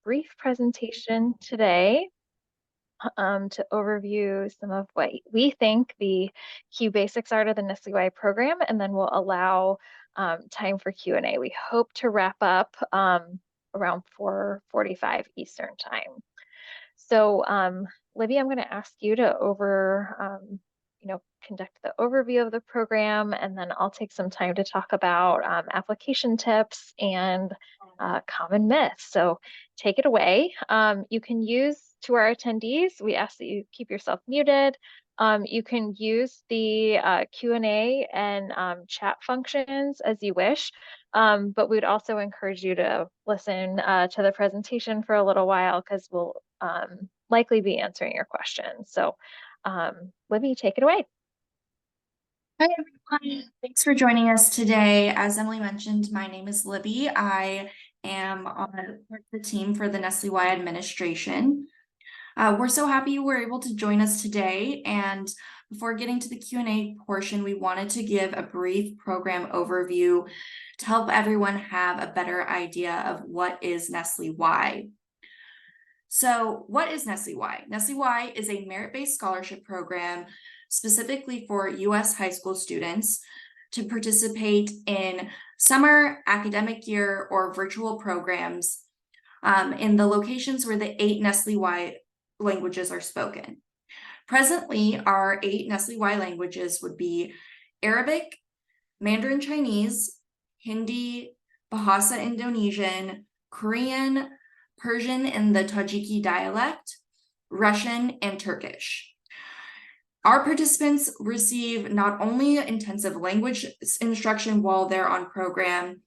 brief presentation today to overview some of what we think the key basics are to the NSLI-Y program, and then we'll allow time for Q&A. We hope to wrap up around 4:45 Eastern time. So, Libby, I'm going to ask you to conduct the overview of the program, and then I'll take some time to talk about application tips and common myths. So take it away. You can use, to our attendees, we ask that you keep yourself muted. You can use the Q&A and chat functions as you wish, but we'd also encourage you to listen to the presentation for a little while because we'll likely be answering your questions. So Libby, take it away. Hi, everyone. Thanks for joining us today. As Emily mentioned, my name is Libby. I am on the team for the NSLI-Y administration. We're so happy you were able to join us today. And before getting to the Q&A portion, we wanted to give a brief program overview to help everyone have a better idea of what is NSLI-Y. So what is NSLI-Y? NSLI-Y is a merit-based scholarship program specifically for U.S. high school students to participate in summer, academic year, or virtual programs in the locations where the 8 NSLI-Y languages are spoken. Presently, our 8 NSLI-Y languages would be Arabic, Mandarin Chinese, Hindi, Bahasa Indonesian, Korean, Persian in the Tajiki dialect, Russian, and Turkish. Our participants receive not only intensive language instruction while they're on program,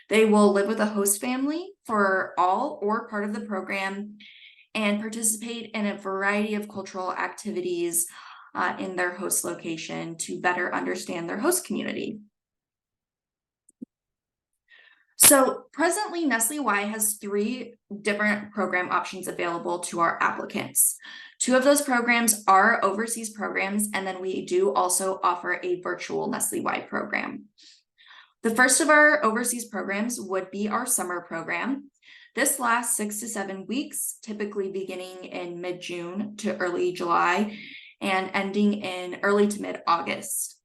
they will live with a host family for all or part of the program and participate in a variety of cultural activities in their host location to better understand their host community. So presently, NSLI-Y has 3 different program options available to our applicants. 2 of those programs are overseas programs, and then we do also offer a virtual NSLI-Y program. The first of our overseas programs would be our summer program. This lasts 6 to 7 weeks, typically beginning in mid-June to early July and ending in early to mid-August.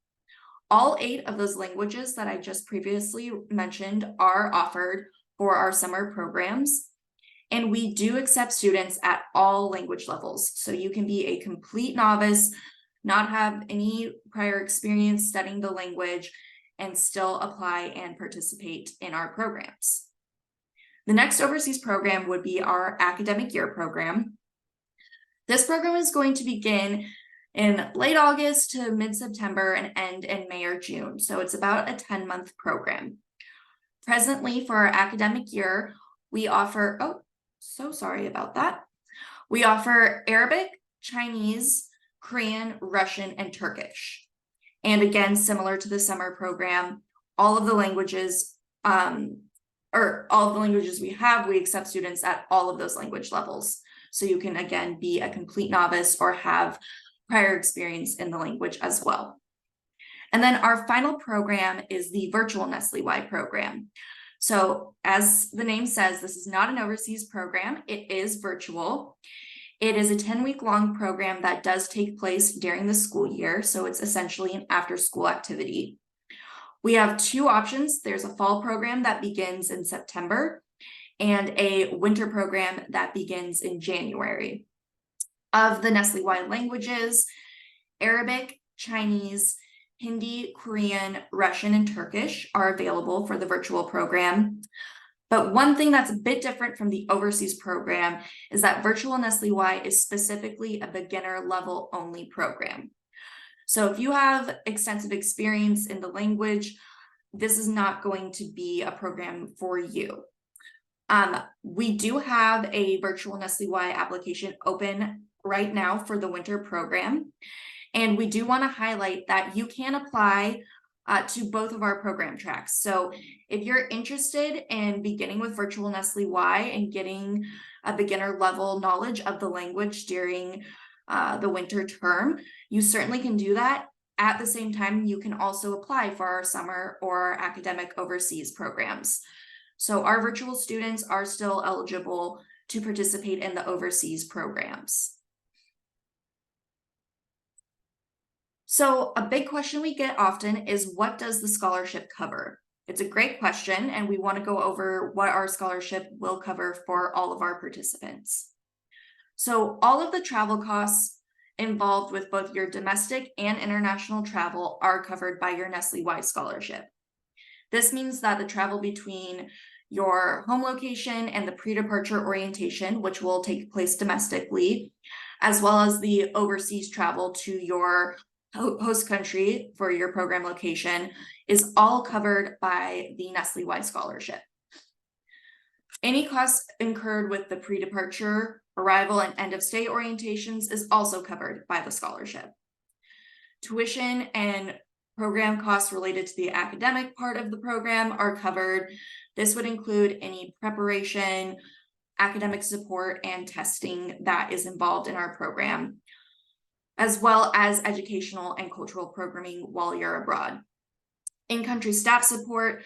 All 8 of those languages that I just previously mentioned are offered for our summer programs, and we do accept students at all language levels. So you can be a complete novice, not have any prior experience studying the language, and still apply and participate in our programs. The next overseas program would be our academic year program. This program is going to begin in late August to mid-September and end in May or June. So it's about a 10-month program. Presently, for our academic year, we offer, We offer Arabic, Chinese, Korean, Russian, and Turkish. And again, similar to the summer program, all of the languages we have, we accept students at all of those language levels. So you can, again, be a complete novice or have prior experience in the language as well. And then our final program is the virtual NSLI-Y program. So as the name says, this is not an overseas program, it is virtual. It is a 10-week long program that does take place during the school year, so it's essentially an after-school activity. We have 2 options. There's a fall program that begins in September and a winter program that begins in January. Of the NSLI-Y languages, Arabic, Chinese, Hindi, Korean, Russian, and Turkish are available for the virtual program. But one thing that's a bit different from the overseas program is that virtual NSLI-Y is specifically a beginner level only program. So if you have extensive experience in the language, this is not going to be a program for you. We do have a virtual NSLI-Y application open right now for the winter program. And we do want to highlight that you can apply to both of our program tracks. So if you're interested in beginning with virtual NSLI-Y and getting a beginner level knowledge of the language during the winter term, you certainly can do that. At the same time, you can also apply for our summer or academic overseas programs. So our virtual students are still eligible to participate in the overseas programs. So a big question we get often is, what does the scholarship cover? It's a great question, and we want to go over what our scholarship will cover for all of our participants. So all of the travel costs involved with both your domestic and international travel are covered by your NSLI-Y scholarship. This means that the travel between your home location and the pre-departure orientation, which will take place domestically, as well as the overseas travel to your host country for your program location, is all covered by the NSLI-Y scholarship. Any costs incurred with the pre-departure, arrival, and end of stay orientations is also covered by the scholarship. Tuition and program costs related to the academic part of the program are covered. This would include any preparation, academic support, and testing that is involved in our program, as well as educational and cultural programming while you're abroad. In-country staff support,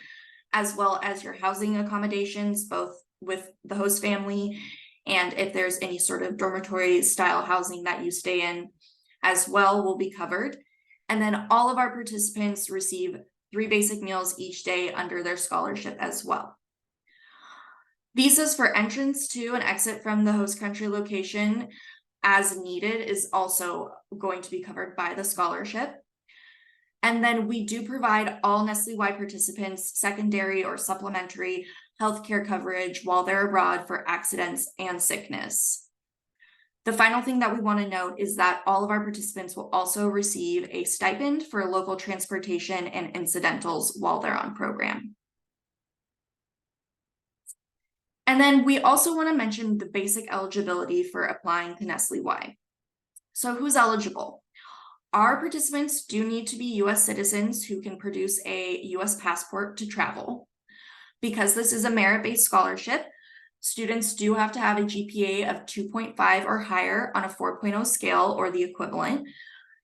as well as your housing accommodations, both with the host family and if there's any sort of dormitory style housing that you stay in as well, will be covered. And then all of our participants receive 3 basic meals each day under their scholarship as well. Visas for entrance to and exit from the host country location as needed is also going to be covered by the scholarship. And then we do provide all NSLI-Y participants secondary or supplementary healthcare coverage while they're abroad for accidents and sickness. The final thing that we want to note is that all of our participants will also receive a stipend for local transportation and incidentals while they're on program. And then we also want to mention the basic eligibility for applying to NSLI-Y. So who's eligible? Our participants do need to be US citizens who can produce a US passport to travel. Because this is a merit-based scholarship, students do have to have a GPA of 2.5 or higher on a 4.0 scale or the equivalent.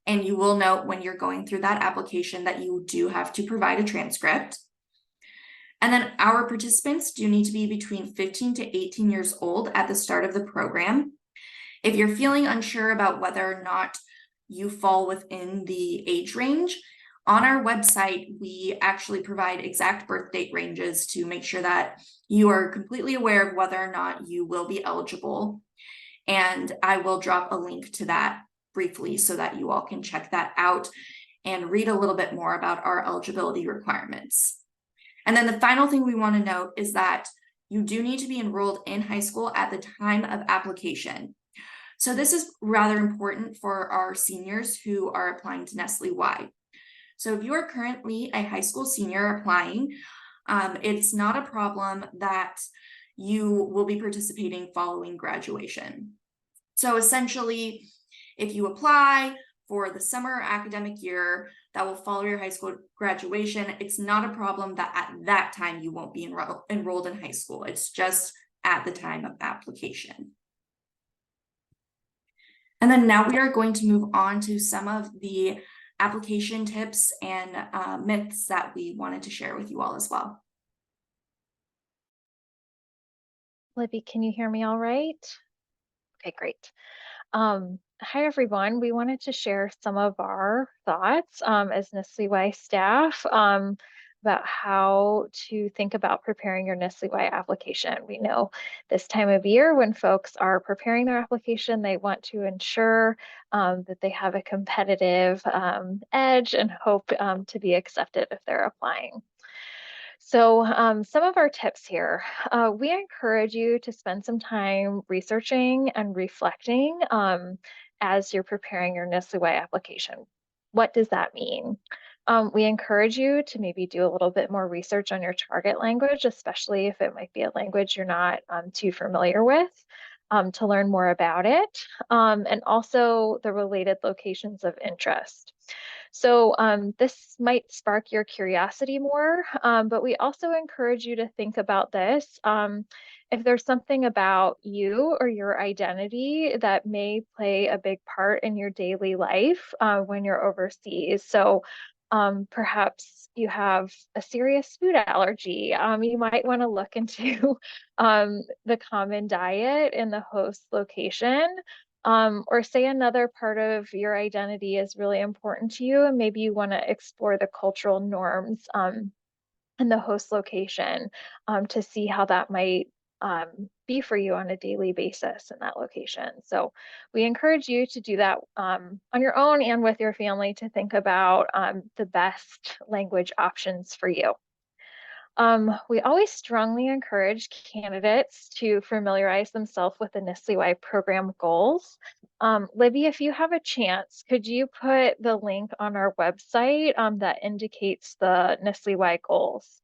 And you will note when you're going through that application that you do have to provide a transcript. And then our participants do need to be between 15 to 18 years old at the start of the program. If you're feeling unsure about whether or not you fall within the age range, on our website, we actually provide exact birth date ranges to make sure that you are completely aware of whether or not you will be eligible. And I will drop a link to that briefly so that you all can check that out and read a little bit more about our eligibility requirements. And then the final thing we want to note is that you do need to be enrolled in high school at the time of application. So this is rather important for our seniors who are applying to NSLI-Y. So if you are currently a high school senior applying, it's not a problem that you will be participating following graduation. So essentially, if you apply for the summer academic year that will follow your high school graduation, it's not a problem that at that time you won't be enrolled in high school. It's just at the time of application. And then now we are going to move on to some of the application tips and myths that we wanted to share with you all as well. Libby, can you hear me all right? Okay, great. Hi, everyone. We wanted to share some of our thoughts as NSLI-Y staff about how to think about preparing your NSLI-Y application. We know this time of year when folks are preparing their application, they want to ensure that they have a competitive edge and hope to be accepted if they're applying. So some of our tips here, we encourage you to spend some time researching and reflecting as you're preparing your NSLI-Y application. What does that mean? We encourage you to maybe do a little bit more research on your target language, especially if it might be a language you're not too familiar with, to learn more about it, and also the related locations of interest. So this might spark your curiosity more, but we also encourage you to think about this. If there's something about you or your identity that may play a big part in your daily life when you're overseas. So Perhaps you have a serious food allergy. You might want to look into the common diet in the host location. Or say another part of your identity is really important to you, and maybe you want to explore the cultural norms in the host location to see how that might be for you on a daily basis in that location. So we encourage you to do that on your own and with your family to think about the best language options for you. We always strongly encourage candidates to familiarize themselves with the NSLI-Y program goals. Libby, if you have a chance, could you put the link on our website that indicates the NSLI-Y goals?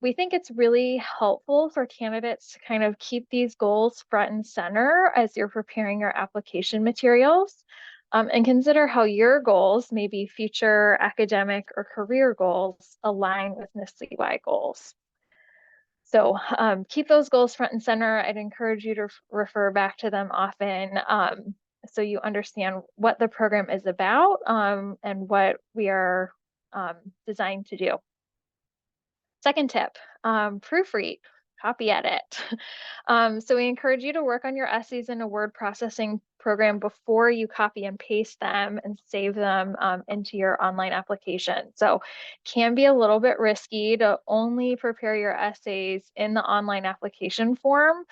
We think it's really helpful for candidates to kind of keep these goals front and center as you're preparing your application materials, and consider how your goals, maybe future academic or career goals, align with NSLI-Y goals. So keep those goals front and center. I'd encourage you to refer back to them often so you understand what the program is about and what we are designed to do. Second tip, proofread, copy edit. So we encourage you to work on your essays in a word processing program before you copy and paste them and save them into your online application. So can be a little bit risky to only prepare your essays in the online application form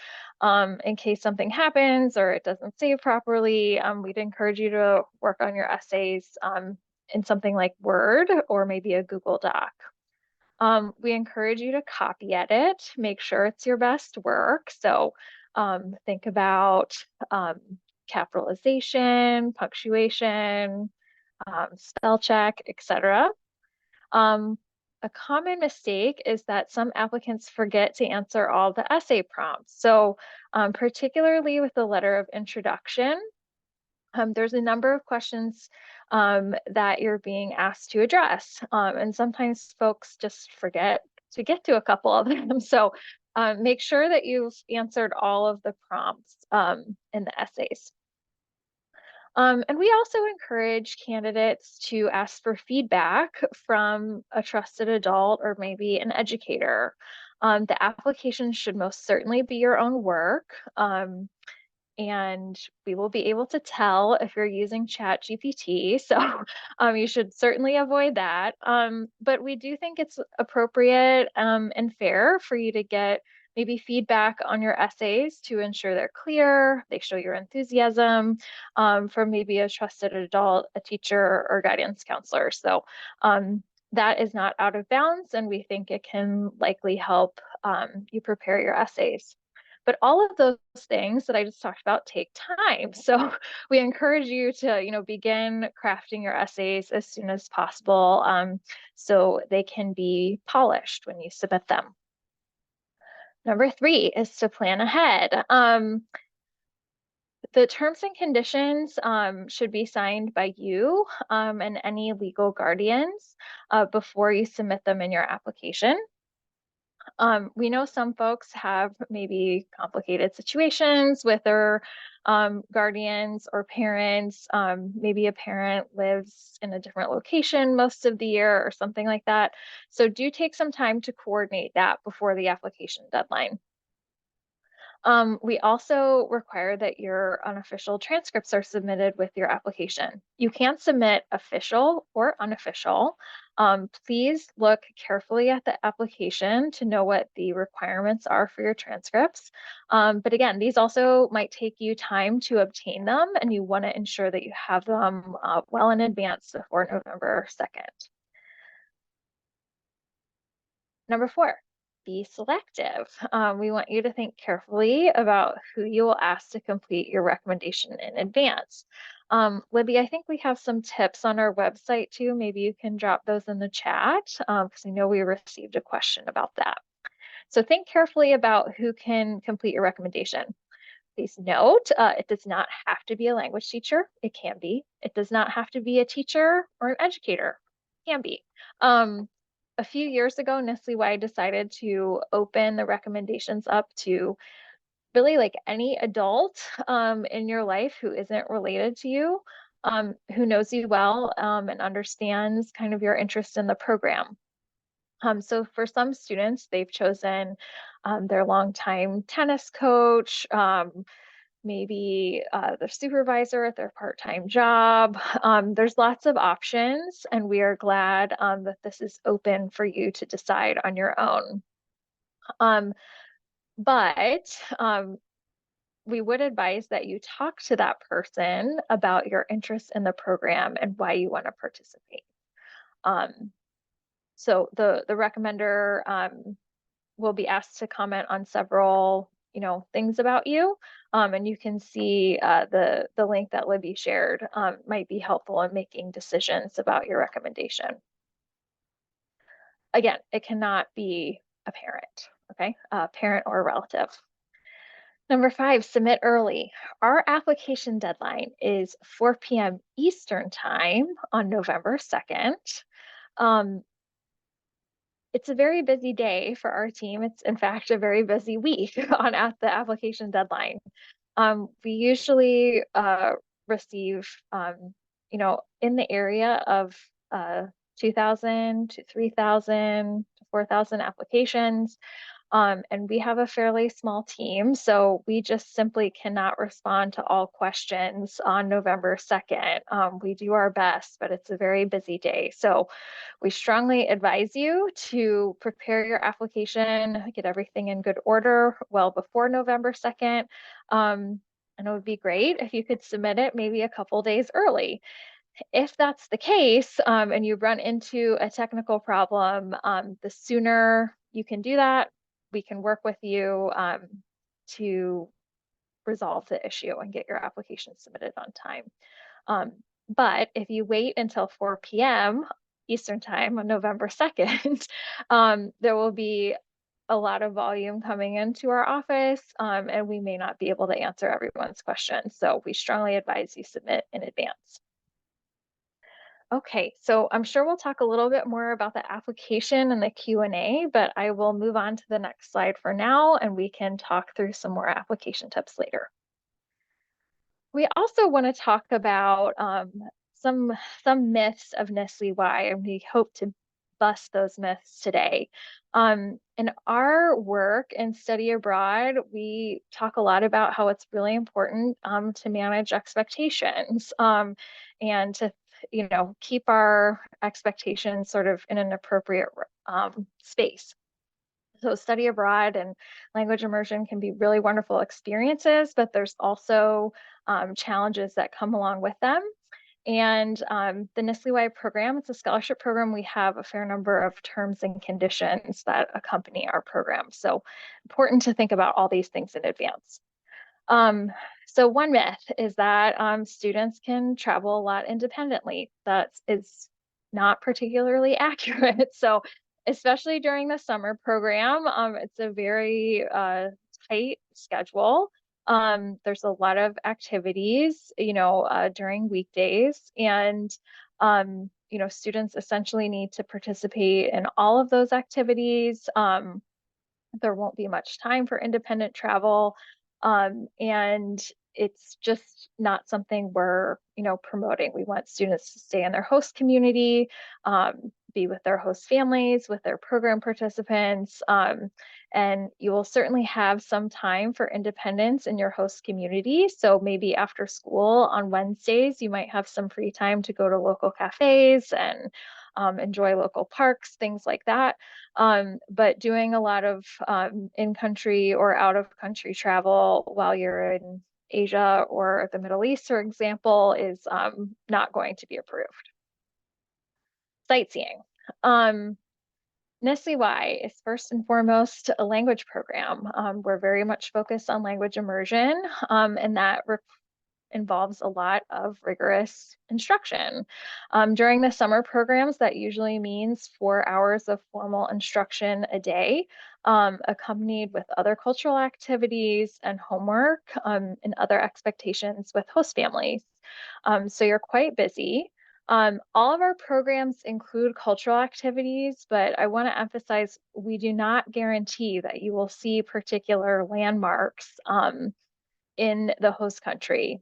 in case something happens or it doesn't save properly. We'd encourage you to work on your essays in something like Word or maybe a Google Doc. We encourage you to copy edit, make sure it's your best work. So think about capitalization, punctuation, spell check, etc. A common mistake is that some applicants forget to answer all the essay prompts. So particularly with the letter of introduction, there's a number of questions that you're being asked to address. And sometimes folks just forget to get to a couple of them. So make sure that you've answered all of the prompts in the essays. And we also encourage candidates to ask for feedback from a trusted adult or maybe an educator. The application should most certainly be your own work. And we will be able to tell if you're using Chat GPT. So you should certainly avoid that. But we do think it's appropriate and fair for you to get maybe feedback on your essays to ensure they're clear, they show your enthusiasm from maybe a trusted adult, a teacher, or guidance counselor. So that is not out of bounds, and we think it can likely help you prepare your essays. But all of those things that I just talked about take time. So we encourage you to, begin crafting your essays as soon as possible so they can be polished when you submit them. Number 3 is to plan ahead. The terms and conditions should be signed by you and any legal guardians before you submit them in your application. We know some folks have maybe complicated situations with their guardians or parents. Maybe a parent lives in a different location most of the year or something like that. So do take some time to coordinate that before the application deadline. We also require that your unofficial transcripts are submitted with your application. You can submit official or unofficial. Please look carefully at the application to know what the requirements are for your transcripts. But again, these also might take you time to obtain them, and you want to ensure that you have them well in advance before November 2nd. Number 4, be selective. We want you to think carefully about who you will ask to complete your recommendation in advance. Libby, I think we have some tips on our website too. Maybe you can drop those in the chat because I know we received a question about that. So think carefully about who can complete your recommendation. Please note, it does not have to be a language teacher. It can be. It does not have to be a teacher or an educator. It can be. A few years ago, NSLI-Y decided to open the recommendations up to really like any adult in your life who isn't related to you. who knows you well and understands kind of your interest in the program. So for some students, they've chosen their longtime tennis coach, maybe their supervisor at their part-time job. There's lots of options, and we are glad that this is open for you to decide on your own. Um, but we would advise that you talk to that person about your interest in the program and why you want to participate. Um, so the recommender will be asked to comment on several, things about you. And you can see the link that Libby shared might be helpful in making decisions about your recommendation. Again, it cannot be a parent, okay? A parent or a relative. Number 5, submit early. Our application deadline is 4 p.m. Eastern time on November 2nd. It's a very busy day for our team. It's in fact a very busy week on at the application deadline. We usually receive, in the area of 2,000 to 3,000 to 4,000 applications. And we have a fairly small team, so we just simply cannot respond to all questions on November 2nd. We do our best, but it's a very busy day. So we strongly advise you to prepare your application, get everything in good order well before November 2nd. And it would be great if you could submit it maybe a couple days early. If that's the case, and you run into a technical problem, the sooner you can do that, we can work with you to resolve the issue and get your application submitted on time. But if you wait until 4 p.m. Eastern time on November 2nd, there will be a lot of volume coming into our office, and we may not be able to answer everyone's questions. So we strongly advise you submit in advance. Okay, so I'm sure we'll talk a little bit more about the application and the Q&A, but I will move on to the next slide for now, and we can talk through some more application tips later. We also want to talk about some myths of NSLI-Y, and we hope to bust those myths today. In our work and study abroad, we talk a lot about how it's really important to manage expectations and to keep our expectations sort of in an appropriate space. So study abroad and language immersion can be really wonderful experiences, but there's also challenges that come along with them. And the NSLI-Y program, it's a scholarship program. We have a fair number of terms and conditions that accompany our program. So important to think about all these things in advance. So one myth is that students can travel a lot independently. That is not particularly accurate. So especially during the summer program, it's a very tight schedule. There's a lot of activities, during weekdays, and students essentially need to participate in all of those activities. There won't be much time for independent travel. And it's just not something we're, promoting. We want students to stay in their host community, be with their host families, with their program participants. And you will certainly have some time for independence in your host community. So maybe after school on Wednesdays, you might have some free time to go to local cafes and enjoy local parks, things like that. But doing a lot of in-country or out-of-country travel while you're in Asia or the Middle East, for example, is not going to be approved. Sightseeing. NSLI-Y is first and foremost a language program. We're very much focused on language immersion, and that involves a lot of rigorous instruction. During the summer programs, that usually means 4 hours of formal instruction a day, accompanied with other cultural activities and homework and other expectations with host families. So you're quite busy. All of our programs include cultural activities, but I want to emphasize we do not guarantee that you will see particular landmarks in the host country.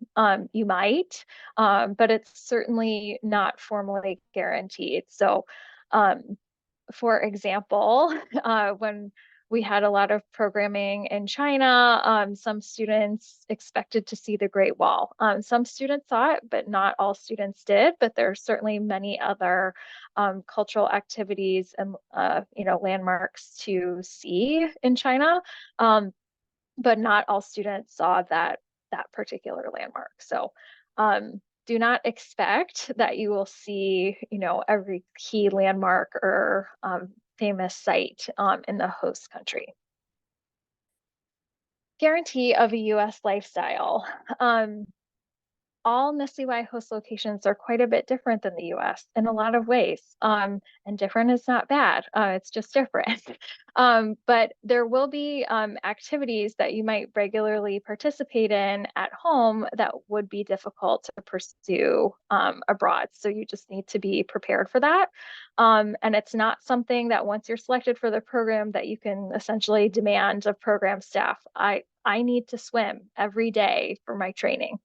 You might, but it's certainly not formally guaranteed. So, for example, when we had a lot of programming in China, some students expected to see the Great Wall. Some students saw it, but not all students did. But there are certainly many other cultural activities and landmarks to see in China. But not all students saw that particular landmark. So do not expect that you will see, every key landmark or famous site in the host country. Guarantee of a US lifestyle. All NSLI-Y host locations are quite a bit different than the US in a lot of ways. And different is not bad, it's just different. But there will be activities that you might regularly participate in at home that would be difficult to pursue abroad. So you just need to be prepared for that. And it's not something that once you're selected for the program that you can essentially demand of program staff. I need to swim every day for my training.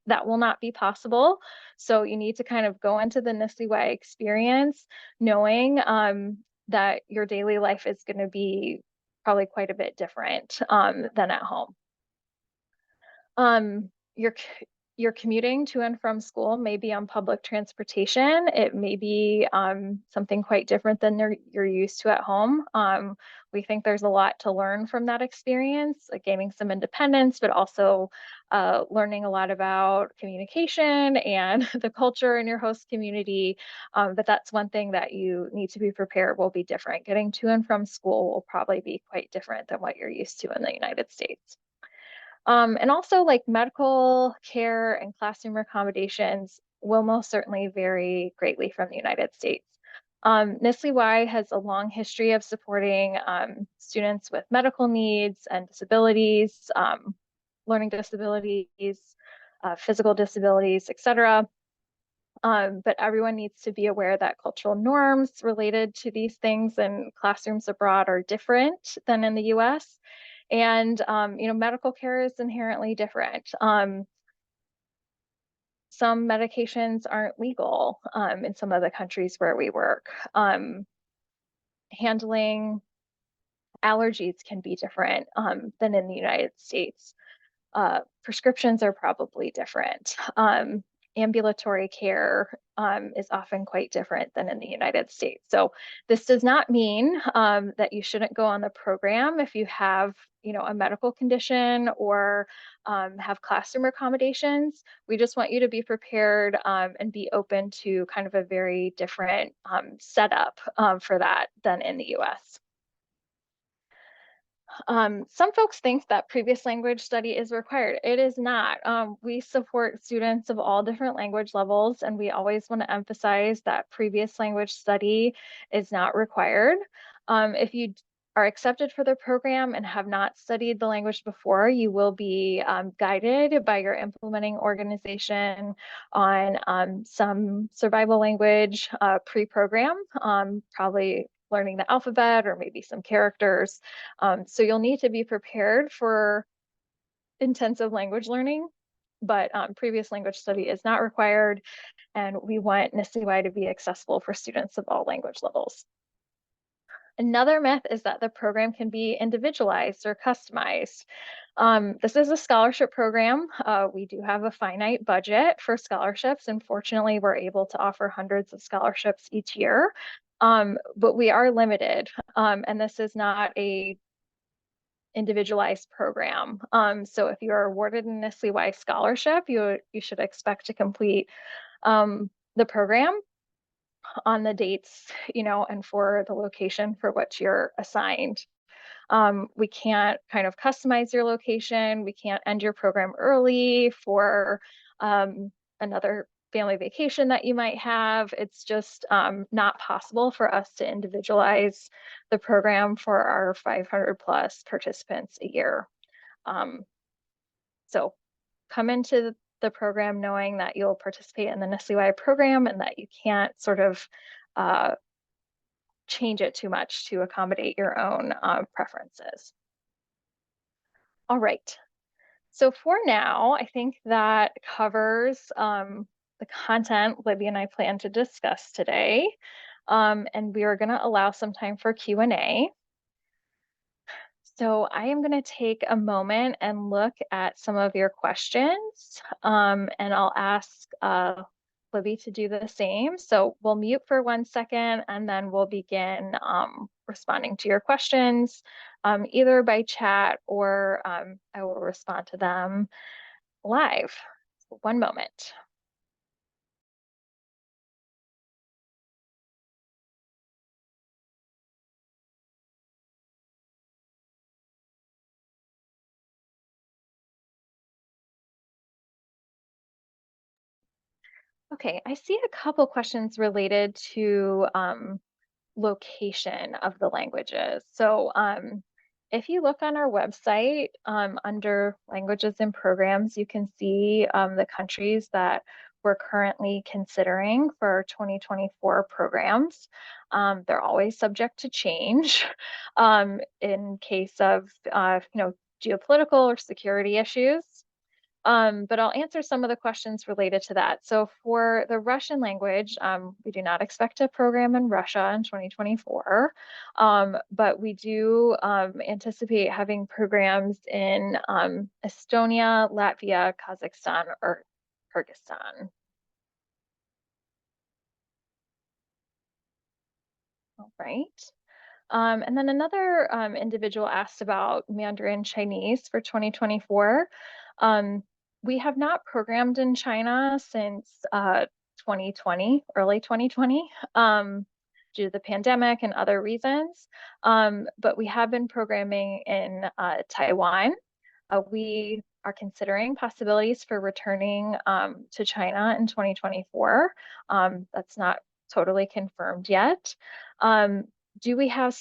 That will not be possible. So you need to kind of go into the NSLI-Y experience knowing that your daily life is going to be probably quite a bit different than at home. Um, you're commuting to and from school, maybe on public transportation. It may be something quite different than you're used to at home. We think there's a lot to learn from that experience, like gaining some independence, but also learning a lot about communication and the culture in your host community. But that's one thing that you need to be prepared will be different. Getting to and from school will probably be quite different than what you're used to in the United States. And also like medical care and classroom accommodations will most certainly vary greatly from the United States. NSLI-Y has a long history of supporting students with medical needs and disabilities, learning disabilities, physical disabilities, etc. But everyone needs to be aware that cultural norms related to these things in classrooms abroad are different than in the US. And medical care is inherently different. Some medications aren't legal in some of the countries where we work. Handling allergies can be different than in the United States. Prescriptions are probably different. Ambulatory care is often quite different than in the United States. So this does not mean that you shouldn't go on the program if you have, a medical condition or have classroom accommodations. We just want you to be prepared and be open to kind of a very different setup for that than in the US. Some folks think that previous language study is required. It is not. We support students of all different language levels, and we always want to emphasize that previous language study is not required. If you are accepted for the program and have not studied the language before, you will be guided by your implementing organization on some survival language pre-program, probably learning the alphabet or maybe some characters. So you'll need to be prepared for intensive language learning, but previous language study is not required, and we want NSLI-Y to be accessible for students of all language levels. Another myth is that the program can be individualized or customized. This is a scholarship program. We do have a finite budget for scholarships, and fortunately, we're able to offer hundreds of scholarships each year. But we are limited, and this is not a individualized program. So if you are awarded an NSLI-Y scholarship, you should expect to complete the program on the dates, and for the location for which you're assigned. We can't kind of customize your location. We can't end your program early for another family vacation that you might have. It's just not possible for us to individualize the program for our 500 plus participants a year. So come into the program knowing that you'll participate in the NSLI-Y program and that you can't sort of change it too much to accommodate your own preferences. All right. So for now, I think that covers the content Libby and I plan to discuss today. And we are going to allow some time for Q&A. So I am going to take a moment and look at some of your questions, and I'll ask Libby to do the same. So we'll mute for 1 second, and then we'll begin responding to your questions, either by chat or I will respond to them live. So 1 moment. Okay, I see a couple questions related to location of the languages. So if you look on our website under languages and programs, you can see the countries that we're currently considering for our 2024 programs. They're always subject to change in case of geopolitical or security issues. But I'll answer some of the questions related to that. So for the Russian language, we do not expect a program in Russia in 2024, but we do anticipate having programs in Estonia, Latvia, Kazakhstan, or Kyrgyzstan. All right. And then another individual asked about Mandarin Chinese for 2024. We have not programmed in China since 2020, early 2020, due to the pandemic and other reasons. But we have been programming in Taiwan. We are considering possibilities for returning to China in 2024. That's not totally confirmed yet. Do we have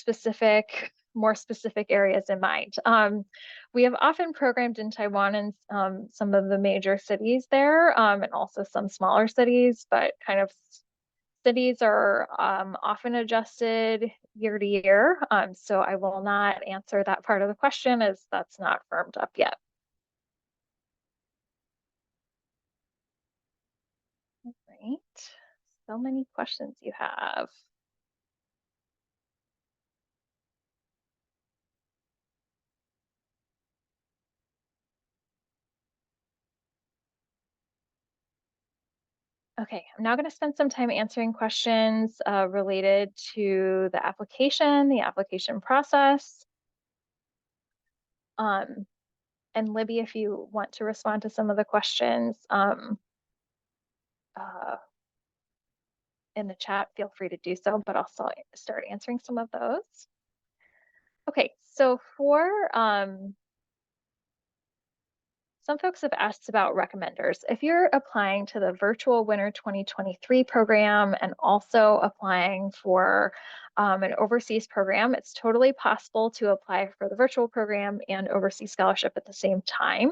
more specific areas in mind? We have often programmed in Taiwan and some of the major cities there, and also some smaller cities, but kind of cities are often adjusted year to year. So I will not answer that part of the question as that's not firmed up yet. All right. So many questions you have. Okay, I'm now going to spend some time answering questions related to the application process. And Libby, if you want to respond to some of the questions in the chat, feel free to do so, but I'll start answering some of those. Okay, so for some folks have asked about recommenders. If you're applying to the Virtual Winter 2023 program and also applying for an overseas program, it's totally possible to apply for the virtual program and overseas scholarship at the same time.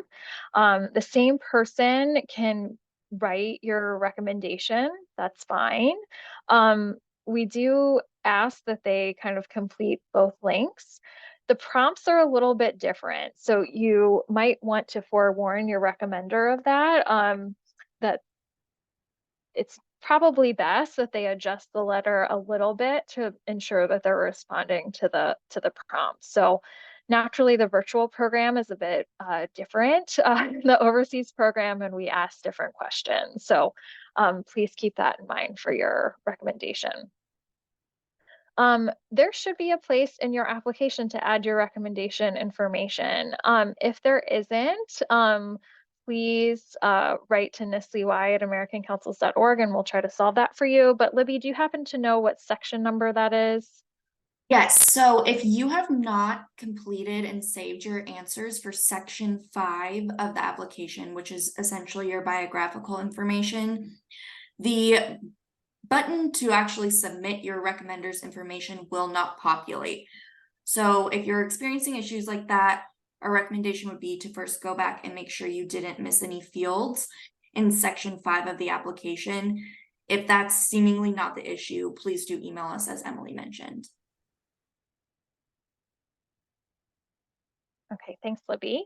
The same person can write your recommendation, that's fine. We do ask that they kind of complete both links. The prompts are a little bit different. So you might want to forewarn your recommender of that, that it's probably best that they adjust the letter a little bit to ensure that they're responding to the prompt. So naturally, the virtual program is a bit different than the overseas program, and we ask different questions. So please keep that in mind for your recommendation. There should be a place in your application to add your recommendation information. If there isn't, please write to NSLI-Y at americancouncils.org and we'll try to solve that for you. But Libby, do you happen to know what section number that is? Yes, so if you have not completed and saved your answers for section 5 of the application, which is essentially your biographical information, the button to actually submit your recommender's information will not populate. So if you're experiencing issues like that, our recommendation would be to first go back and make sure you didn't miss any fields in section 5 of the application. If that's seemingly not the issue, please do email us, as Emily mentioned. Okay, thanks, Libby.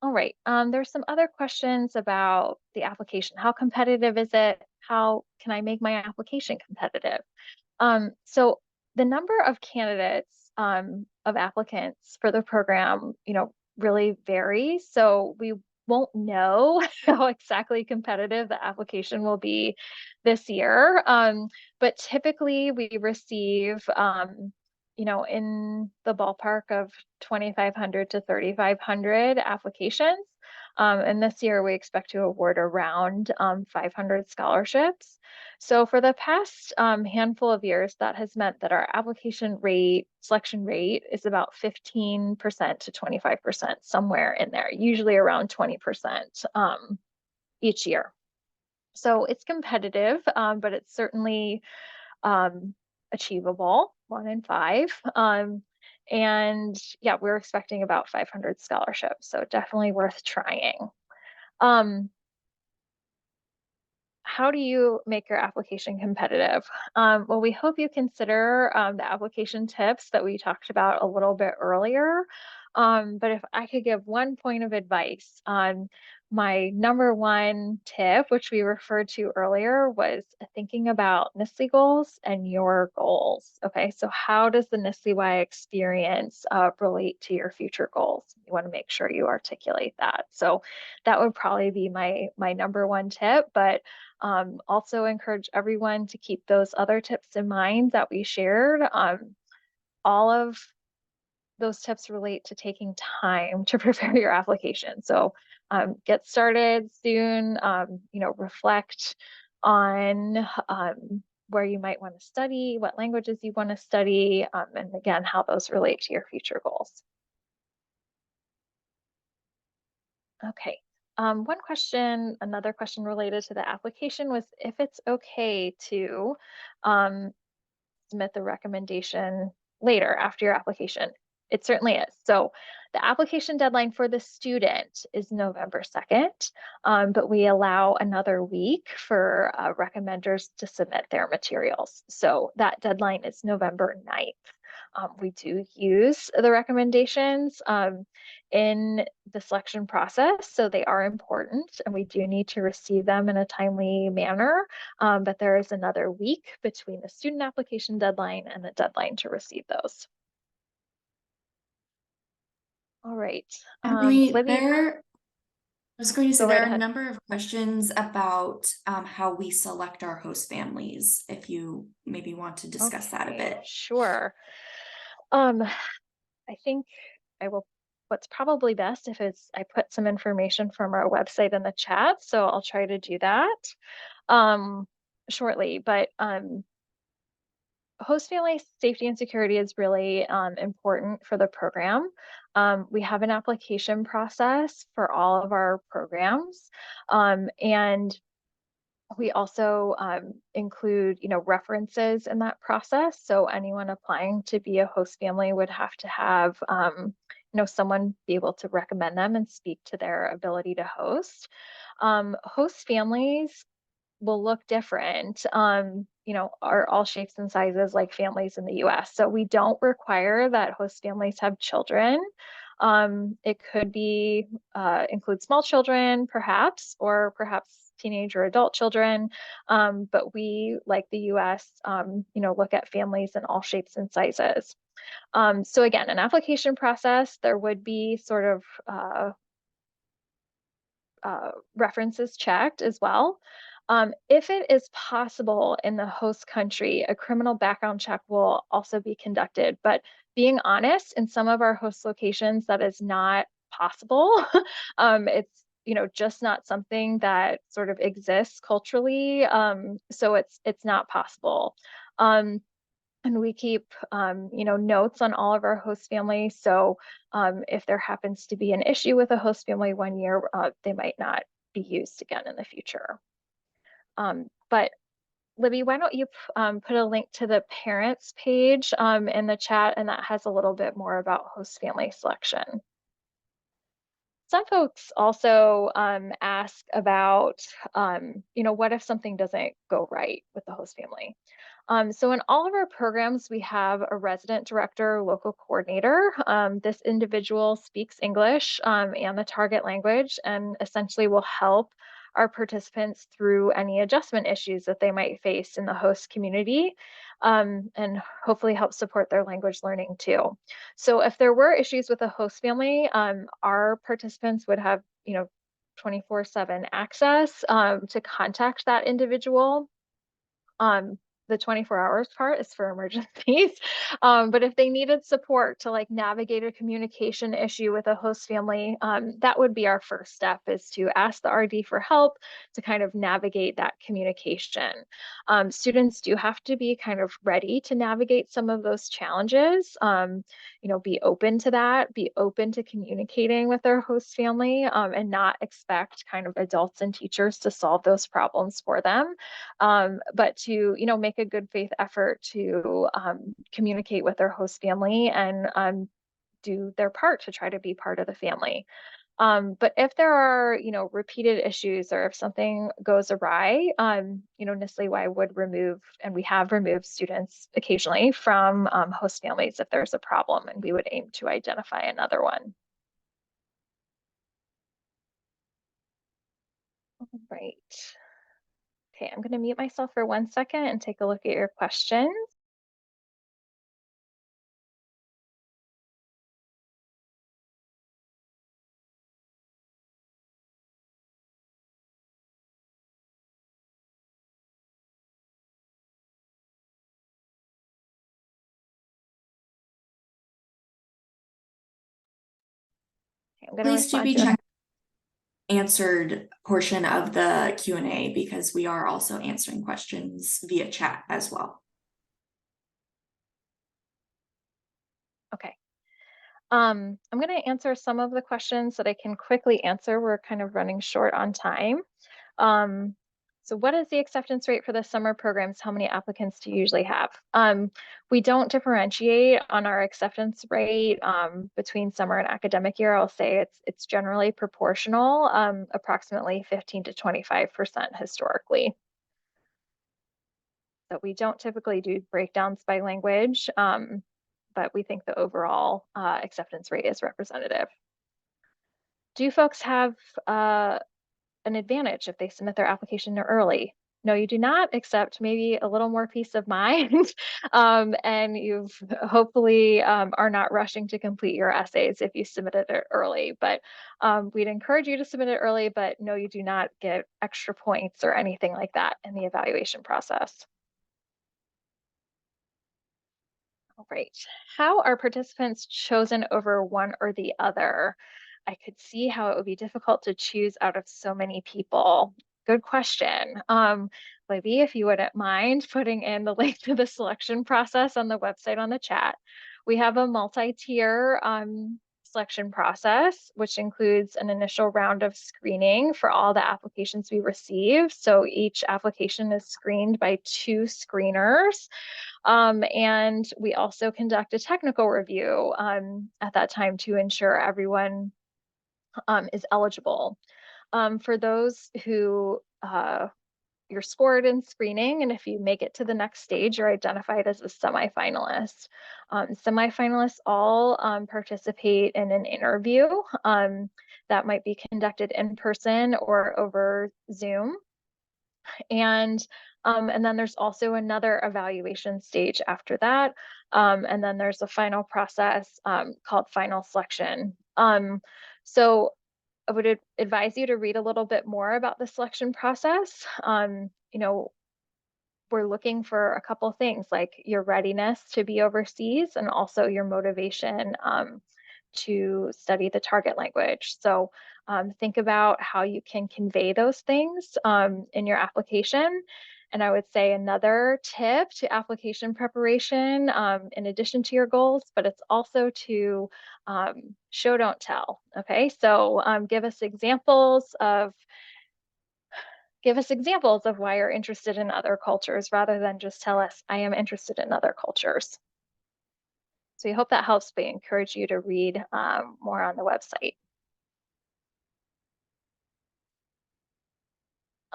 All right. There's some other questions about the application. How competitive is it? How can I make my application competitive? So the number of candidates, of applicants for the program, really varies. So we won't know how exactly competitive the application will be this year. But typically we receive, in the ballpark of 2,500 to 3,500 applications. And this year we expect to award around 500 scholarships. So for the past handful of years, that has meant that our application rate, selection rate is about 15% to 25%, somewhere in there, usually around 20% each year. So it's competitive, but it's certainly um, achievable, 1 in 5. And yeah, we're expecting about 500 scholarships, so definitely worth trying. Um, how do you make your application competitive? Well, we hope you consider the application tips that we talked about a little bit earlier. But if I could give one point of advice, my number one tip, which we referred to earlier, was thinking about NSLI goals and your goals. Okay, so how does the NSLI-Y experience relate to your future goals? You want to make sure you articulate that. So that would probably be my number one tip, but also encourage everyone to keep those other tips in mind that we shared. All of those tips relate to taking time to prepare your application. So get started soon, reflect on where you might want to study, what languages you want to study, and again, how those relate to your future goals. Okay. Another question related to the application was if it's okay to um, submit the recommendation later after your application. It certainly is. So the application deadline for the student is November 2nd, but we allow another week for recommenders to submit their materials. So that deadline is November 9th. We do use the recommendations in the selection process, so they are important and we do need to receive them in a timely manner. But there is another week between the student application deadline and the deadline to receive those. All right. Emily, Libby, I was going to say go there right are a ahead. number of questions about how we select our host families, if you maybe want to discuss that a Okay, bit. sure. Um, I think I will, what's probably best if it's, I put some information from our website in the chat, so I'll try to do that um, shortly. But host family safety and security is really important for the program. We have an application process for all of our programs. And we also include, references in that process. So anyone applying to be a host family would have to have, someone be able to recommend them and speak to their ability to host. Host families will look different, are all shapes and sizes like families in the US. So we don't require that host families have children. It could be include small children, perhaps, or perhaps teenage or adult children. But we, like the US, look at families in all shapes and sizes. So again, an application process, there would be sort of references checked as well. If it is possible in the host country, a criminal background check will also be conducted. But being honest, in some of our host locations, that is not possible. It's just not something that sort of exists culturally. So it's not possible. And we keep, notes on all of our host families. So if there happens to be an issue with a host family one year, they might not be used again in the future. But Libby, why don't you put a link to the parents page in the chat, and that has a little bit more about host family selection. Some folks also ask about, what if something doesn't go right with the host family? So in all of our programs, we have a resident director, local coordinator. This individual speaks English and the target language and essentially will help our participants through any adjustment issues that they might face in the host community, and hopefully help support their language learning too. So if there were issues with a host family, our participants would have, 24/7 access to contact that individual. um, the 24 hours part is for emergencies. But if they needed support to like navigate a communication issue with a host family, that would be our first step, is to ask the RD for help to kind of navigate that communication. Students do have to be kind of ready to navigate some of those challenges. Be open to that, be open to communicating with their host family, and not expect kind of adults and teachers to solve those problems for them, but to make a good faith effort to communicate with their host family and do their part to try to be part of the family. But if there are repeated issues, or if something goes awry, NSLI-Y would remove, and we have removed students occasionally from host families if there's a problem, and we would aim to identify another one. All right. Okay, I'm going to mute myself for 1 second and take a look at your questions. Okay, I'm going to Please do respond be to checked answered portion of the Q&A, because we are also answering questions via chat as well. Okay. I'm going to answer some of the questions that I can quickly answer. We're kind of running short on time. Um, so what is the acceptance rate for the summer programs? How many applicants do you usually have? We don't differentiate on our acceptance rate between summer and academic year. I'll say it's generally proportional, approximately 15 to 25% historically. So we don't typically do breakdowns by language, but we think the overall acceptance rate is representative. Do folks have an advantage if they submit their application early? No, you do not, except maybe a little more peace of mind. And you've hopefully are not rushing to complete your essays if you submitted it early. But we'd encourage you to submit it early, but no, you do not get extra points or anything like that in the evaluation process. All right. How are participants chosen over one or the other? I could see how it would be difficult to choose out of so many people. Good question. Libby, if you wouldn't mind putting in the link to the selection process on the website on the chat. We have a multi-tier selection process, which includes an initial round of screening for all the applications we receive. So each application is screened by 2 screeners. And we also conduct a technical review at that time to ensure everyone is eligible. For those who you're scored in screening, and if you make it to the next stage, you're identified as a semifinalist. Semifinalists all participate in an interview that might be conducted in person or over Zoom. And then there's also another evaluation stage after that. And then there's a final process called final selection. So I would advise you to read a little bit more about the selection process. We're looking for a couple things, like your readiness to be overseas and also your motivation to study the target language. So think about how you can convey those things in your application. And I would say another tip to application preparation, in addition to your goals, but it's also to show, don't tell. Okay, so give us examples of why you're interested in other cultures, rather than just tell us, I am interested in other cultures. So we hope that helps. We encourage you to read more on the website.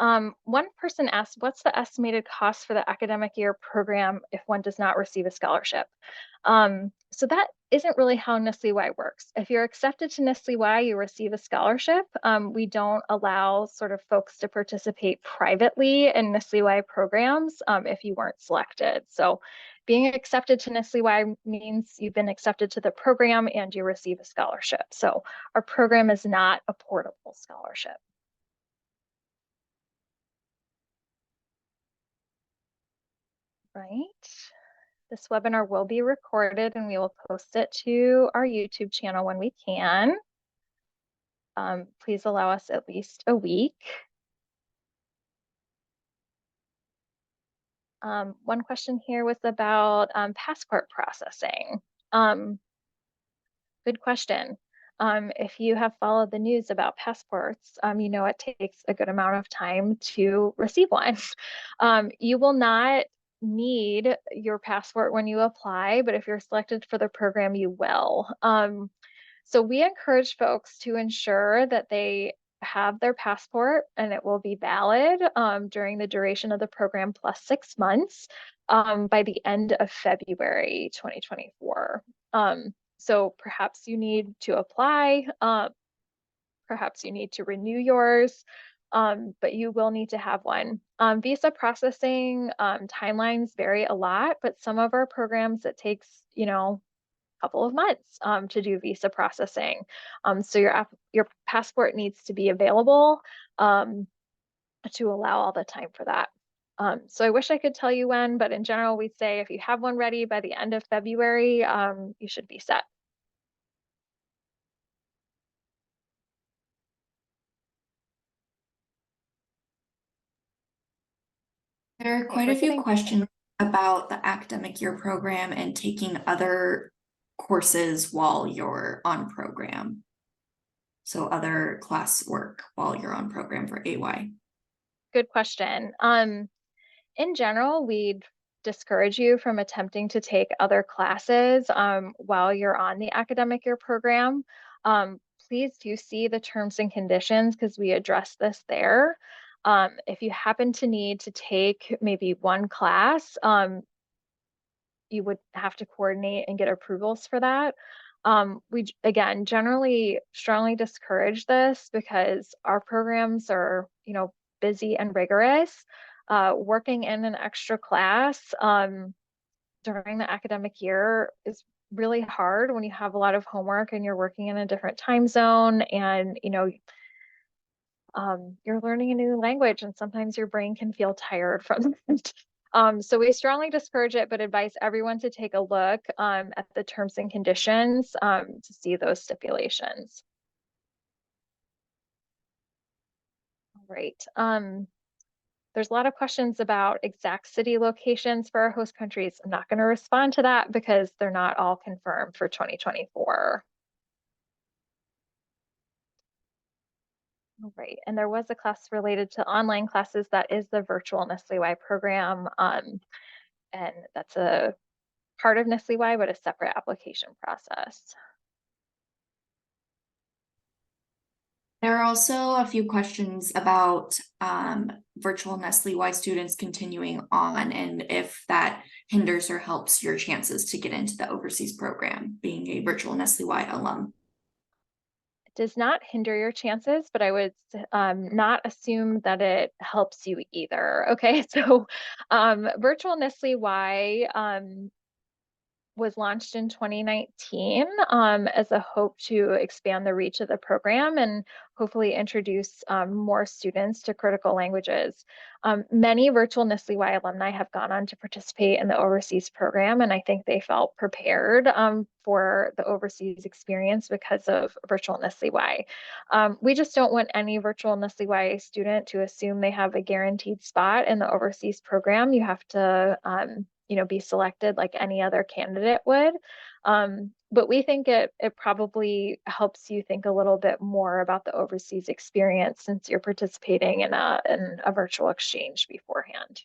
One person asked, what's the estimated cost for the academic year program if one does not receive a scholarship? So that isn't really how NSLI-Y works. If you're accepted to NSLI-Y, you receive a scholarship. We don't allow sort of folks to participate privately in NSLI-Y programs if you weren't selected. So being accepted to NSLI-Y means you've been accepted to the program and you receive a scholarship. So our program is not a portable scholarship. Right. This webinar will be recorded and we will post it to our YouTube channel when we can. Please allow us at least a week. One question here was about passport processing. Good question. If you have followed the news about passports, you know it takes a good amount of time to receive one. You will not need your passport when you apply, but if you're selected for the program, you will. So we encourage folks to ensure that they have their passport and it will be valid during the duration of the program plus 6 months by the end of February 2024. So perhaps you need to apply, perhaps you need to renew yours, but you will need to have one. Visa processing timelines vary a lot, but some of our programs it takes, you know, a couple of months to do visa processing. So your passport needs to be available to allow all the time for that. So I wish I could tell you when, but in general, we'd say if you have one ready by the end of February, you should be set. There are Okay, quite we're a few getting questions about the academic year program and taking other courses while you're on program. So other classwork while you're on program for AY. good question. In general, we'd discourage you from attempting to take other classes while you're on the academic year program. Please do see the terms and conditions because we address this there. If you happen to need to take maybe one class, you would have to coordinate and get approvals for that. We, again, generally strongly discourage this because our programs are, you know, busy and rigorous. Working in an extra class during the academic year is really hard when you have a lot of homework and you're working in a different time zone and, you know, you're learning a new language and sometimes your brain can feel tired from it. So we strongly discourage it, but advise everyone to take a look at the terms and conditions to see those stipulations. All right. There's a lot of questions about exact city locations for our host countries. I'm not going to respond to that because they're not all confirmed for 2024. All right, and there was a class related to online classes that is the virtual NSLI-Y program. And that's a part of NSLI-Y, but a separate application process. There are also a few questions about virtual NSLI-Y students continuing on and if that hinders or helps your chances to get into the overseas program, being a virtual NSLI-Y alum. It does not hinder your chances, but I would not assume that it helps you either. Okay, so virtual NSLI-Y was launched in 2019 as a hope to expand the reach of the program and hopefully introduce more students to critical languages. Many virtual NSLI-Y alumni have gone on to participate in the overseas program, and I think they felt prepared for the overseas experience because of virtual NSLI-Y. We just don't want any virtual NSLI-Y student to assume they have a guaranteed spot in the overseas program. You have to you know, be selected like any other candidate would. But we think it probably helps you think a little bit more about the overseas experience since you're participating in a virtual exchange beforehand.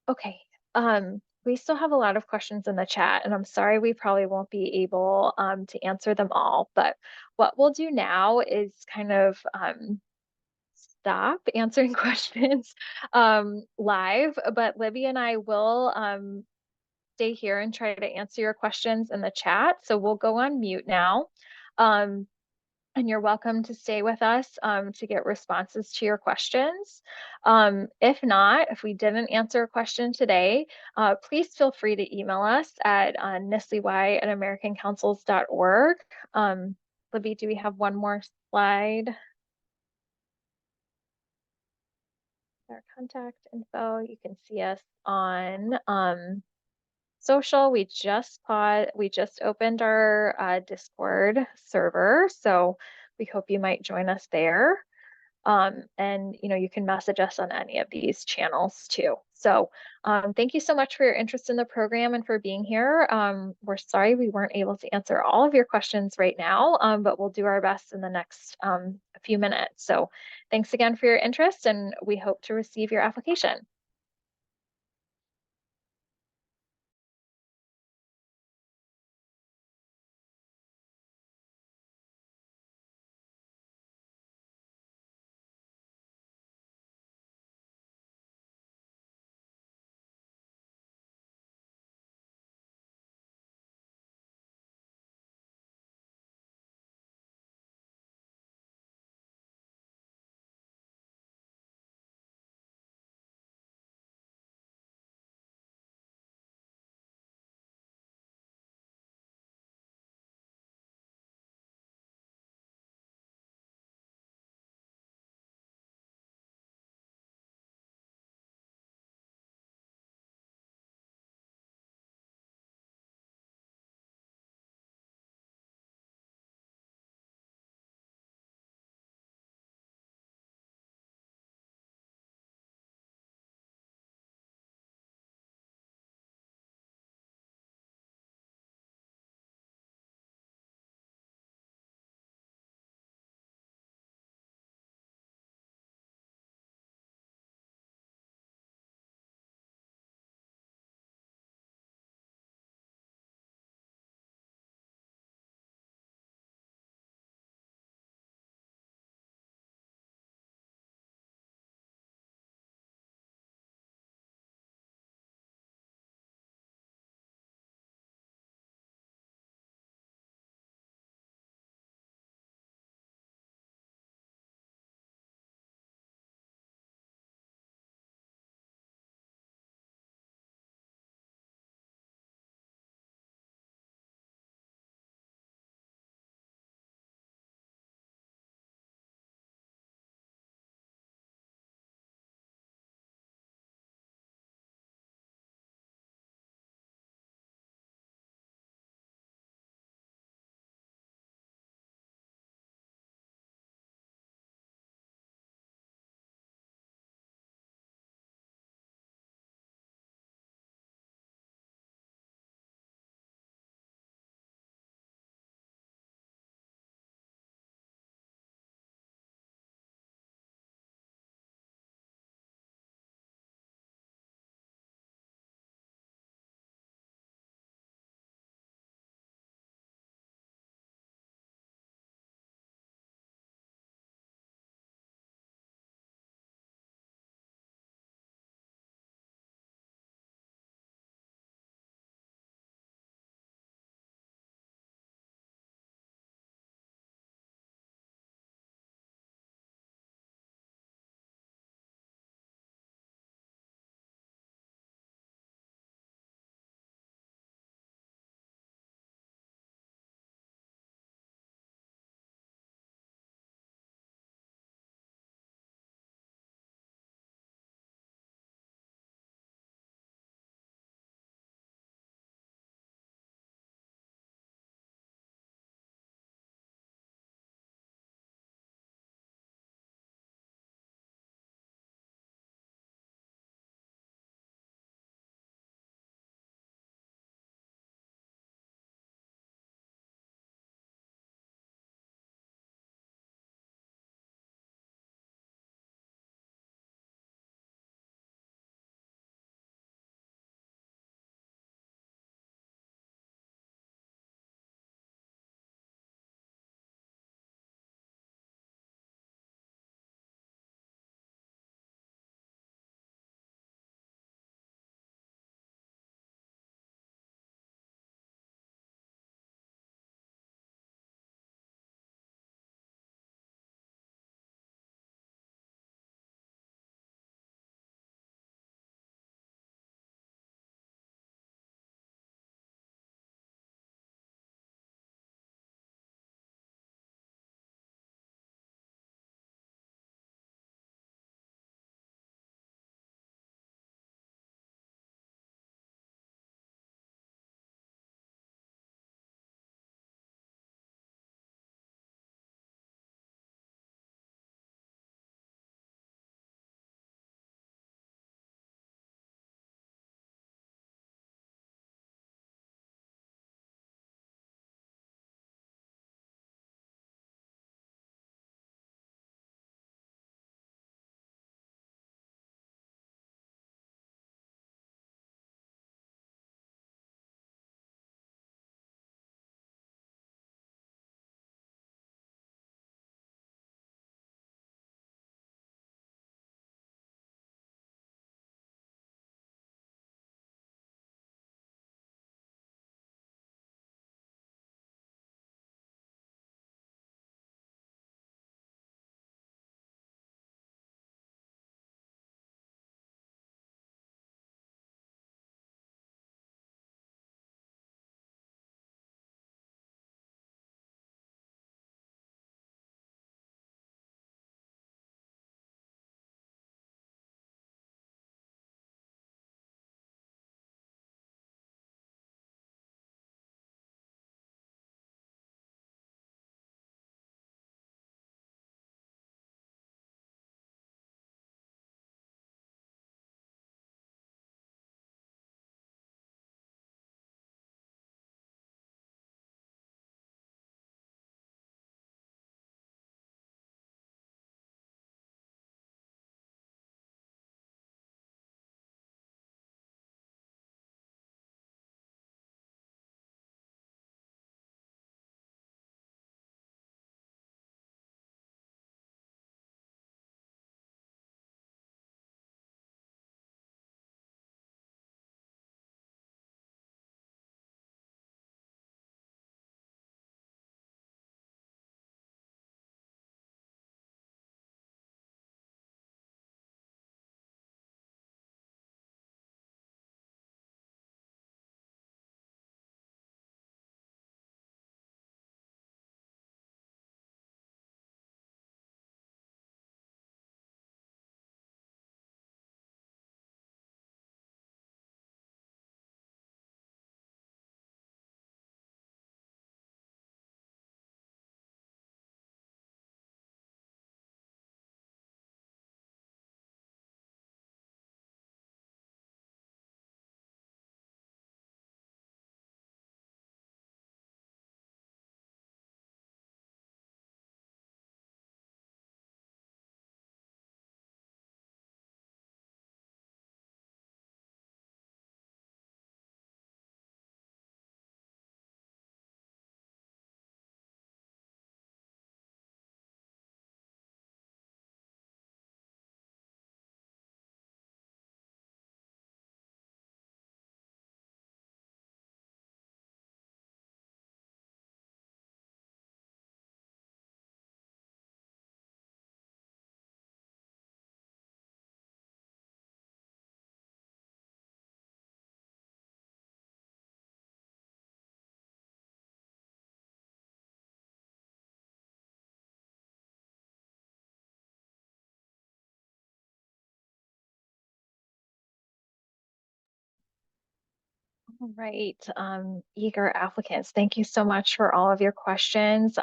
Okay, we still have a lot of questions in the chat, and I'm sorry we probably won't be able to answer them all. But what we'll do now is kind of stop answering questions live, but Libby and I will stay here and try to answer your questions in the chat. So we'll go on mute now. Um, and you're welcome to stay with us to get responses to your questions. If not, if we didn't answer a question today, please feel free to email us at NSLI-Y@americancouncils.org. Libby, do we have one more slide? Our contact info. You can see us on social. We just opened our Discord server, so we hope you might join us there. And you can message us on any of these channels too. So thank you so much for your interest in the program and for being here. We're sorry we weren't able to answer all of your questions right now, but we'll do our best in the next few minutes. So thanks again for your interest, and we hope to receive your application. All right, eager applicants, thank you so much for all of your questions.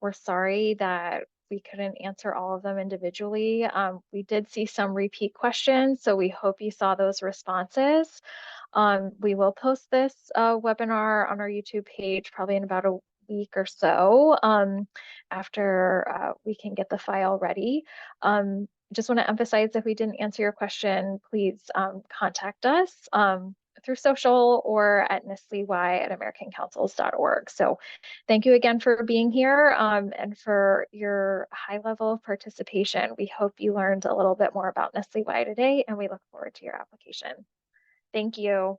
We're sorry that we couldn't answer all of them individually. We did see some repeat questions, so we hope you saw those responses. We will post this webinar on our YouTube page probably in about a week or so after we can get the file ready. Just want to emphasize if we didn't answer your question, please contact us through social or at NSLI-Y at americancouncils.org. So thank you again for being here and for your high level of participation. We hope you learned a little bit more about NSLI-Y today, and we look forward to your application. Thank you.